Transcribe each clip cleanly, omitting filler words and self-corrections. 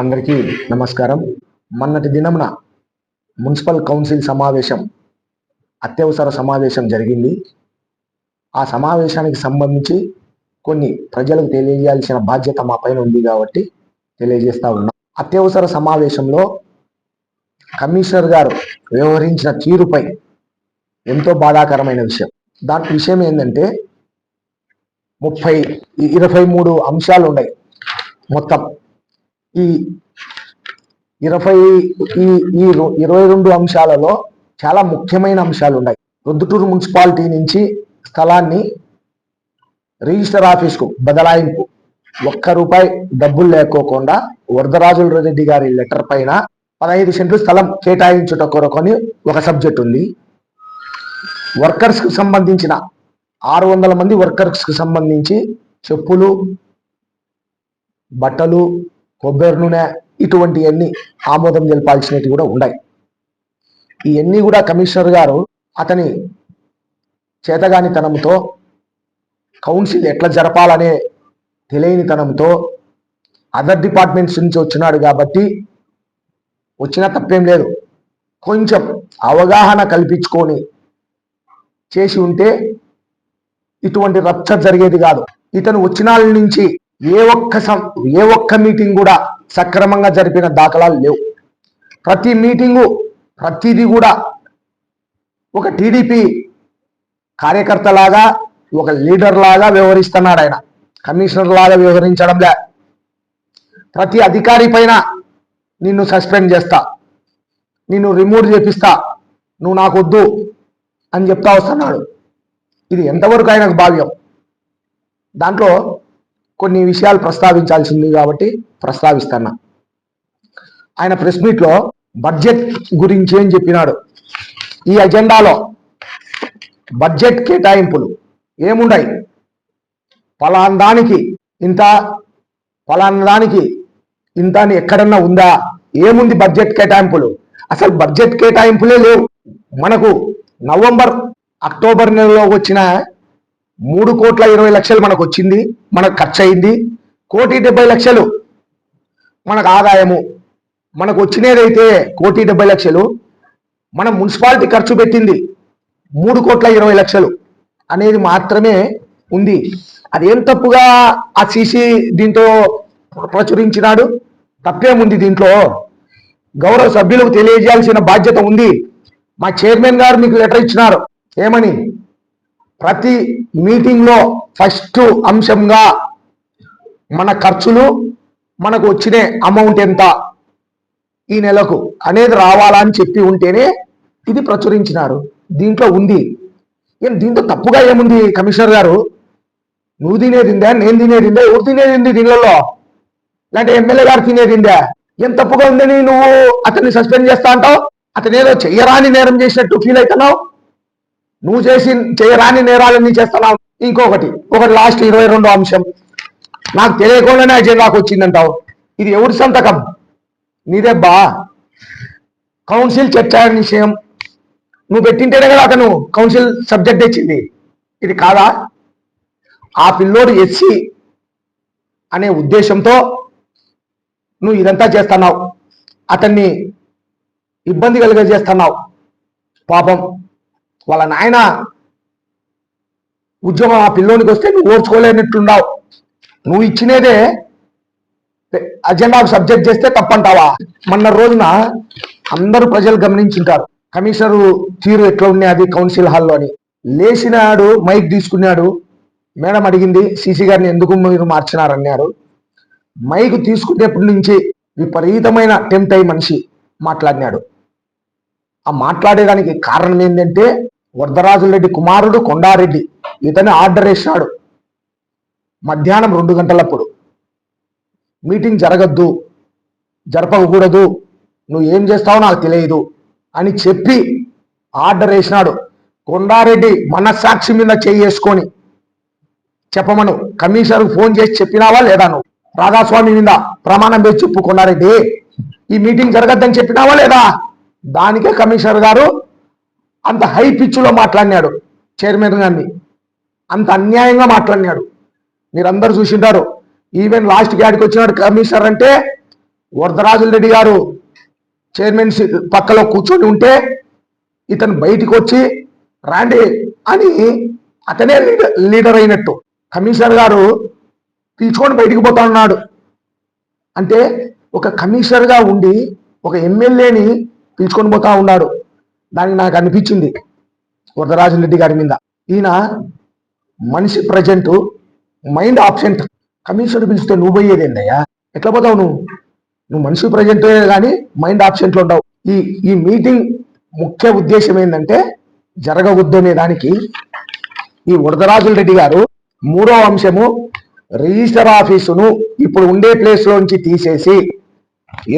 అందరికీ నమస్కారం. మొన్నటి దినమున మున్సిపల్ కౌన్సిల్ సమావేశం అత్యవసర సమావేశం జరిగింది. ఆ సమావేశానికి సంబంధించి కొన్ని ప్రజలకు తెలియజేయాల్సిన బాధ్యత మా పైన ఉంది కాబట్టి తెలియజేస్తా ఉన్నాం. అత్యవసర సమావేశంలో కమిషనర్ గారు వ్యవహరించిన తీరుపై ఎంతో బాధాకరమైన విషయం. దాని విషయం ఏంటంటే 23 అంశాలు ఉన్నాయి. మొత్తం ఈ 22 అంశాలలో చాలా ముఖ్యమైన అంశాలు ఉన్నాయి. ప్రొద్దుటూరు మున్సిపాలిటీ నుంచి స్థలాన్ని రిజిస్టర్ ఆఫీస్కు బదలాయింపు, ₹1 డబ్బులు లేకోకుండా వరదరాజుల రెడ్డి గారి లెటర్ పైన 15 సెంట్లు స్థలం కేటాయించుట కొరకొని ఒక సబ్జెక్ట్ ఉంది. వర్కర్స్కి సంబంధించిన 600 మంది వర్కర్స్కి సంబంధించి చెప్పులు, బట్టలు, కొబ్బరి నూనె ఇటువంటివన్నీ ఆమోదం తెలపాల్సినవి కూడా ఉన్నాయి. ఇవన్నీ కూడా కమిషనర్ గారు అతని చేతగానితనంతో, కౌన్సిల్ ఎట్లా జరపాలనే తెలియనితనంతో, అదర్ డిపార్ట్మెంట్స్ నుంచి వచ్చినాడు కాబట్టి వచ్చినా తప్పేం లేదు, కొంచెం అవగాహన కల్పించుకొని చేసి ఉంటే ఇటువంటి రచ్చ జరిగేది కాదు. ఇతను వచ్చిన నుంచి ఏ ఒక్క మీటింగ్ కూడా సక్రమంగా జరిపిన దాఖలాలు లేవు. ప్రతి మీటింగు ప్రతిదీ కూడా ఒక టీడీపీ కార్యకర్త లాగా, ఒక లీడర్ లాగా వ్యవహరిస్తున్నాడు. ఆయన కమిషనర్ లాగా వ్యవహరించడంలే. ప్రతి అధికారి పైన నిన్ను సస్పెండ్ చేస్తా, నిన్ను రిమూవ్ చేపిస్తా, నువ్వు నాకు వద్దు అని చెప్తా వస్తున్నాడు. ఇది ఎంతవరకు ఆయనకు భావ్యం? దాంట్లో కొన్ని విషయాలు ప్రస్తావించాల్సింది కాబట్టి ప్రస్తావిస్తున్నా. ఆయన ప్రెస్ మీట్లో బడ్జెట్ గురించి ఏం చెప్పినాడు? ఈ అజెండాలో బడ్జెట్ కేటాయింపులు ఏముండయి, ఫలానా దానికి ఇంత, ఫలానా దానికి ఇంత అని ఎక్కడన్నా ఉందా? ఏముంది బడ్జెట్ కేటాయింపులు? అసలు బడ్జెట్ కేటాయింపులే లేవు. మనకు అక్టోబర్ నెలలో వచ్చిన 3,20,00,000 మనకు వచ్చింది, మనకు ఖర్చు అయింది. 1,70,00,000 మనకు ఆదాయము. మనకు వచ్చినదైతే 1,70,00,000, మన మున్సిపాలిటీ ఖర్చు పెట్టింది 3,20,00,000 అనేది మాత్రమే ఉంది. అదేం తప్పుగా ఆ సీసీ దీంతో ప్రచురించినాడు? తప్పేముంది దీంట్లో? గౌరవ సభ్యులకు తెలియజేయాల్సిన బాధ్యత ఉంది. మా చైర్మన్ గారు మీకు లెటర్ ఇచ్చినారు. ఏమని? ప్రతి మీటింగ్లో ఫస్ట్ అంశంగా మన ఖర్చులు, మనకు వచ్చిన అమౌంట్ ఎంత ఈ నెలకు అనేది రావాలని చెప్పి ఉంటేనే ఇది ప్రచురించినారు. దీంట్లో ఉంది. దీంట్లో తప్పుగా ఏముంది? కమిషనర్ గారు, నువ్వు తినేదిందా, నేను తినేదిందా, ఎవరు తినేదింది దీనిలో? లేదంటే ఎమ్మెల్యే గారు తినేదిందా? ఏం తప్పుగా ఉందని నువ్వు అతన్ని సస్పెండ్ చేస్తా అంటావు? అతను ఏదో చెయ్యరాని నేరం చేసినట్టు ఫీల్ అవుతున్నావు. నువ్వు చేయరాని నేరాలన్నీ చేస్తున్నావు. ఒకటి లాస్ట్ 22 అంశం నాకు తెలియకుండానే అజెండాకు వచ్చిందంటావు. ఇది ఎవరి సంతకం? నీదేబ్బా. కౌన్సిల్ చర్చా విషయం నువ్వు పెట్టింటేనే కదా అతను కౌన్సిల్ సబ్జెక్ట్ తెచ్చింది. ఇది కాదా? ఆ పిల్లోడు ఎస్సీ అనే ఉద్దేశంతో నువ్వు ఇదంతా చేస్తున్నావు, అతన్ని ఇబ్బంది కలిగజేస్తున్నావు. పాపం వాళ్ళ నాయన ఉద్యోగం ఆ పిల్లోనికి వస్తే నువ్వు ఓర్చుకోలేనట్లున్నావు. నువ్వు ఇచ్చినదే అజెండా సబ్జెక్ట్ చేస్తే తప్పంటావా? మొన్న రోజున అందరూ ప్రజలు గమనించుంటారు కమిషనరు తీరు ఎట్లా ఉన్నది కౌన్సిల్ హాల్లోని. లేచినాడు, మైక్ తీసుకున్నాడు. మేడం అడిగింది, సీసీ గారిని ఎందుకు మీరు మార్చినారన్నారు. మైక్ తీసుకునేప్పటి నుంచి విపరీతమైన టెంప్ట్ అయి మనిషి మాట్లాడినాడు. ఆ మాట్లాడేదానికి కారణం ఏంటంటే వరదరాజుల రెడ్డి కుమారుడు కొండారెడ్డి ఇతని ఆర్డర్ వేసినాడు మధ్యాహ్నం 2 గంటలప్పుడు. మీటింగ్ జరగద్దు, జరపకూడదు, నువ్వు ఏం చేస్తావో నాకు తెలియదు అని చెప్పి ఆర్డర్ వేసినాడు. కొండారెడ్డి మనస్సాక్షి మీద చేసుకొని చెప్పమను. కమిషనర్కు ఫోన్ చేసి చెప్పినావా లేదా? నువ్వు రాధాస్వామి మీద ప్రమాణం చేసి చెప్పు. కొండారెడ్డి ఈ మీటింగ్ జరగద్దని చెప్పినావా లేదా? దానికే కమిషనర్ గారు అంత హై పిచ్చులో మాట్లాడినాడు. చైర్మన్ గారిని అంత అన్యాయంగా మాట్లాడినాడు. మీరందరూ చూసింటారు. ఈవెన్ లాస్ట్ గాడికి వచ్చినాడు కమిషనర్ అంటే వరదరాజుల రెడ్డి గారు చైర్మన్ పక్కలో కూర్చొని ఉంటే ఇతను బయటికి వచ్చి రాండి అని అతనే లీడర్ అయినట్టు కమిషనర్ గారు పిలుచుకొని బయటికి పోతా ఉన్నాడు. అంటే ఒక కమిషనర్గా ఉండి ఒక ఎమ్మెల్యేని పిలుచుకొని పోతా ఉన్నాడు. దానికి నాకు అనిపించింది వరదరాజుల రెడ్డి గారి మీద. ఈయన మనిషి ప్రజెంట్, మైండ్ ఆబ్సెంట్. కమిషనర్ పిలిస్తే నువ్వు పోయేది ఏందయ్యా? ఎట్లా పోతావు నువ్వు? నువ్వు మనిషి ప్రజెంట్ కానీ మైండ్ ఆబ్సెంట్లో ఉండవు. ఈ మీటింగ్ ముఖ్య ఉద్దేశం ఏంటంటే జరగవద్దు అనే దానికి ఈ వరదరాజుల రెడ్డి గారు మూడో అంశము రిజిస్టర్ ఆఫీసును ఇప్పుడు ఉండే ప్లేస్ లోంచి తీసేసి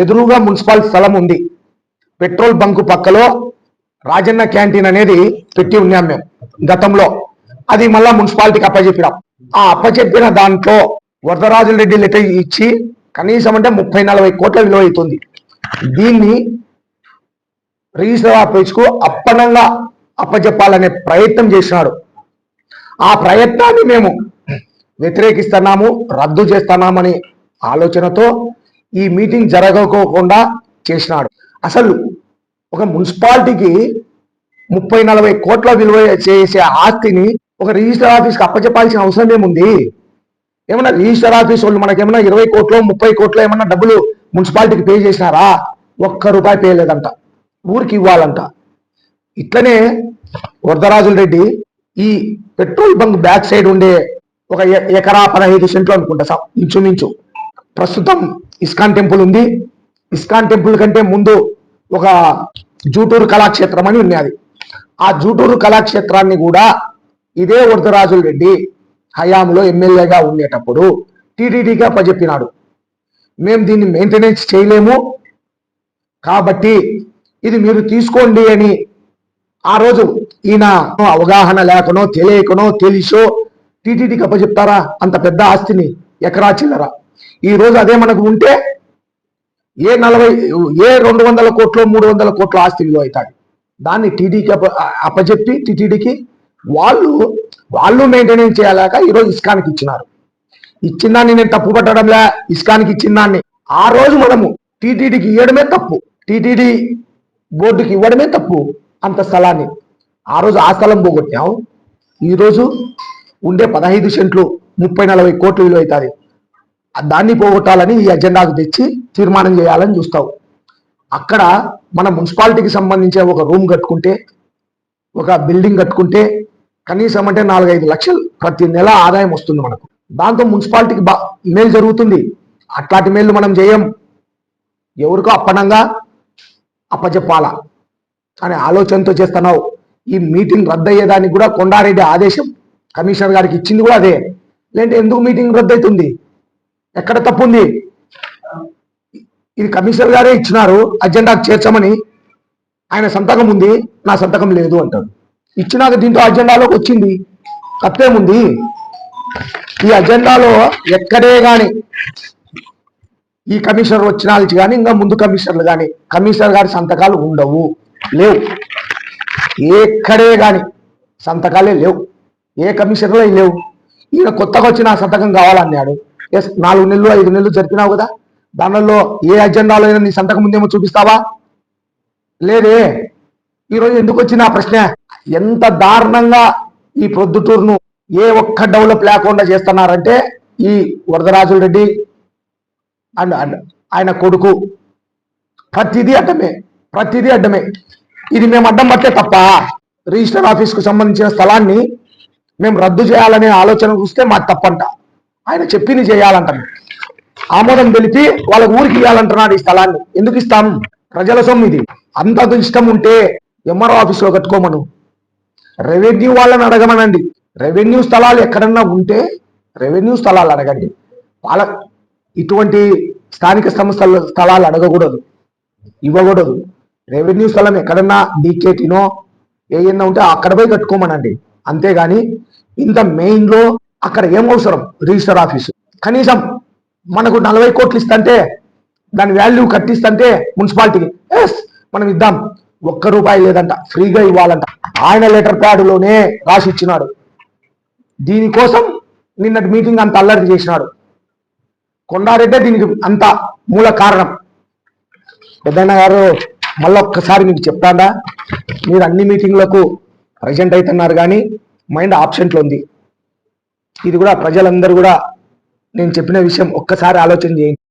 ఎదురుగా మున్సిపల్ స్థలం ఉంది, పెట్రోల్ బంకు పక్కలో రాజన్న క్యాంటీన్ అనేది పెట్టి ఉన్నాం మేము గతంలో. అది మళ్ళా మున్సిపాలిటీకి అప్పచెప్పినాం. ఆ అప్పచెప్పిన దాంట్లో వరదరాజుల రెడ్డి లెటర్ ఇచ్చి కనీసం అంటే 30-40 కోట్ల విలువ అవుతుంది. దీన్ని రిజిస్టర్ ఆఫీస్కు అప్పనంగా అప్పచెప్పాలనే ప్రయత్నం చేసినాడు. ఆ ప్రయత్నాన్ని మేము వ్యతిరేకిస్తున్నాము, రద్దు చేస్తున్నామని ఆలోచనతో ఈ మీటింగ్ జరగకోకుండా చేసినాడు. అసలు ఒక మున్సిపాలిటీకి 30-40 కోట్ల విలువ చేసే ఆస్తిని ఒక రిజిస్టర్ ఆఫీస్కి అప్పచెప్పాల్సిన అవసరం ఏముంది? ఏమన్నా రిజిస్టర్ ఆఫీస్ వాళ్ళు మనకేమన్నా 20 కోట్లు 30 కోట్లు ఏమన్నా డబ్బులు మున్సిపాలిటీకి పే చేసినారా? ₹1 పే లేదంట, ఊరికి ఇవ్వాలంట. ఇట్లనే వరదరాజుల రెడ్డి ఈ పెట్రోల్ బంక్ బ్యాక్ సైడ్ ఉండే ఒక ఎకరా 15 సెంట్లు అనుకుంటా ఇంచుమించు. ప్రస్తుతం ఇస్కాన్ టెంపుల్ ఉంది. ఇస్కాన్ టెంపుల్ కంటే ముందు ఒక జూటూరు కళాక్షేత్రం అని ఉన్నది. ఆ జూటూరు కళాక్షేత్రాన్ని కూడా ఇదే వరదరాజుల రెడ్డి హయాంలో ఎమ్మెల్యేగా ఉండేటప్పుడు టీటీడీగా అప్పచెప్పినాడు. మేము దీన్ని మెయింటెనెన్స్ చేయలేము కాబట్టి ఇది మీరు తీసుకోండి అని ఆ రోజు ఈయన అవగాహన లేకనో తెలియకనో తెలిసో టీటీడీకి అప్పచెప్తారా అంత పెద్ద ఆస్తిని? ఎకరా చిల్లర. ఈ రోజు అదే మనకు ఉంటే ఏ 200 కోట్లు 300 కోట్ల ఆస్తి విలువ అవుతాడు. దాన్ని టీటీడీకి అప్పచెప్పి టీటీడీకి వాళ్ళు మెయింటెనెన్స్ చేయలేక ఈరోజు ఇస్కాన్కి ఇచ్చినారు. ఇచ్చిన దాన్ని నేను తప్పు పట్టడంలే, ఇస్కాన్కి ఇచ్చిన దాన్ని ఆ రోజు మనము టీటీడీకి ఇవ్వడమే తప్పు, టీటీడీ బోర్డుకి ఇవ్వడమే తప్పు. అంత స్థలాన్ని ఆ రోజు ఆ స్థలం పోగొట్టాం. ఈరోజు ఉండే 15 సెంట్లు 30-40 కోట్లు విలువ అవుతుంది. దాన్ని పోగొట్టాలని ఈ అజెండాకు తెచ్చి తీర్మానం చేయాలని చూస్తావు. అక్కడ మన మున్సిపాలిటీకి సంబంధించిన ఒక రూమ్ కట్టుకుంటే, ఒక బిల్డింగ్ కట్టుకుంటే కనీసం అంటే 4-5 లక్షలు ప్రతి నెల ఆదాయం వస్తుంది మనకు. దాంతో మున్సిపాలిటీకి మేలు జరుగుతుంది. అట్లాంటి మేలు మనం చేయం. ఎవరికో అప్పనంగా అప్పచెప్పాలా అనే ఆలోచనతో చేస్తున్నావు. ఈ మీటింగ్ రద్దయ్యేదానికి కూడా కొండారెడ్డి ఆదేశం కమిషనర్ గారికి ఇచ్చింది కూడా అదే. లేదంటే ఎందుకు మీటింగ్ రద్దు అవుతుంది? ఎక్కడ తప్పు ఉంది? ఇది కమిషనర్ గారే ఇచ్చినారు అజెండాకు చేర్చమని. ఆయన సంతకం ఉంది, నా సంతకం లేదు అంటాడు. ఇచ్చినాక దీంతో అజెండాలోకి వచ్చింది, తప్పేముంది? ఈ అజెండాలో ఎక్కడే కానీ ఈ కమిషనర్ వచ్చిన వాళ్ళకి కానీ ఇంకా ముందు కమిషనర్లు కానీ కమిషనర్ గారి సంతకాలు ఉండవు, లేవు. ఎక్కడే కానీ సంతకాలే లేవు, ఏ కమిషనర్లో లేవు. ఈయన కొత్తగా వచ్చిన సంతకం కావాలన్నాడు. 4 నెలలు 5 నెలలు జరిపినావు కదా, దానిలో ఏ అజెండాలో అయినా నీ సంతకం ముందేమో చూపిస్తావా? లేదే. ఈరోజు ఎందుకు వచ్చిన ప్రశ్న? ఎంత దారుణంగా ఈ ప్రొద్దుటూరును ఏ ఒక్క డెవలప్ లేకుండా చేస్తున్నారంటే ఈ వరదరాజుల రెడ్డి అండ్ ఆయన కొడుకు. ప్రతిదీ అడ్డమే, ప్రతిదీ అడ్డమే. ఇది మేము అడ్డం పట్టే తప్ప రిజిస్టర్ ఆఫీస్కు సంబంధించిన స్థలాన్ని మేము రద్దు చేయాలనే ఆలోచన చూస్తే మాకు తప్పంట. ఆయన చెప్పింది చేయాలంట. ఆమోదం తెలిపి వాళ్ళ ఊరికి ఇవ్వాలంటున్నాడు ఈ స్థలాన్ని. ఎందుకు ఇస్తాం? ప్రజల సొమ్ము ఇది. అంత ఇష్టం ఉంటే ఎంఆర్ఓ ఆఫీస్లో కట్టుకోమను, రెవెన్యూ వాళ్ళని అడగమనండి. రెవెన్యూ స్థలాలు ఎక్కడన్నా ఉంటే రెవెన్యూ స్థలాలు అడగండి. వాళ్ళ ఇటువంటి స్థానిక సంస్థల స్థలాలు అడగకూడదు, ఇవ్వకూడదు. రెవెన్యూ స్థలం ఎక్కడన్నా డీకేటీనో ఏదన్నా ఉంటే అక్కడ పోయి కట్టుకోమనండి. అంతేగాని ఇంత మెయిన్లో అక్కడ ఏం అవసరం? రిజిస్టర్ ఆఫీసు కనీసం మనకు 40 కోట్లు ఇస్తుంటే దాని వాల్యూ కట్టిస్తుంటే మున్సిపాలిటీకి ఎస్ మనం ఇద్దాం. ₹1 లేదంట, ఫ్రీగా ఇవ్వాలంట. ఆయన లెటర్ ప్యాడ్లోనే రాసి ఇచ్చినాడు. దీనికోసం నిన్నటి మీటింగ్ అంత అల్లరి చేసినాడు. కొండారెడ్డే దీనికి అంత మూల కారణం. పెద్దన్న గారు మళ్ళీ ఒక్కసారి మీకు చెప్తాడా, మీరు అన్ని మీటింగ్లకు ప్రజెంట్ అవుతున్నారు కానీ మైండ్ ఆబ్సెంట్లో ఉంది. ఇది కూడా ప్రజలందరూ కూడా నేను చెప్పిన విషయం ఒక్కసారి ఆలోచన చేయండి.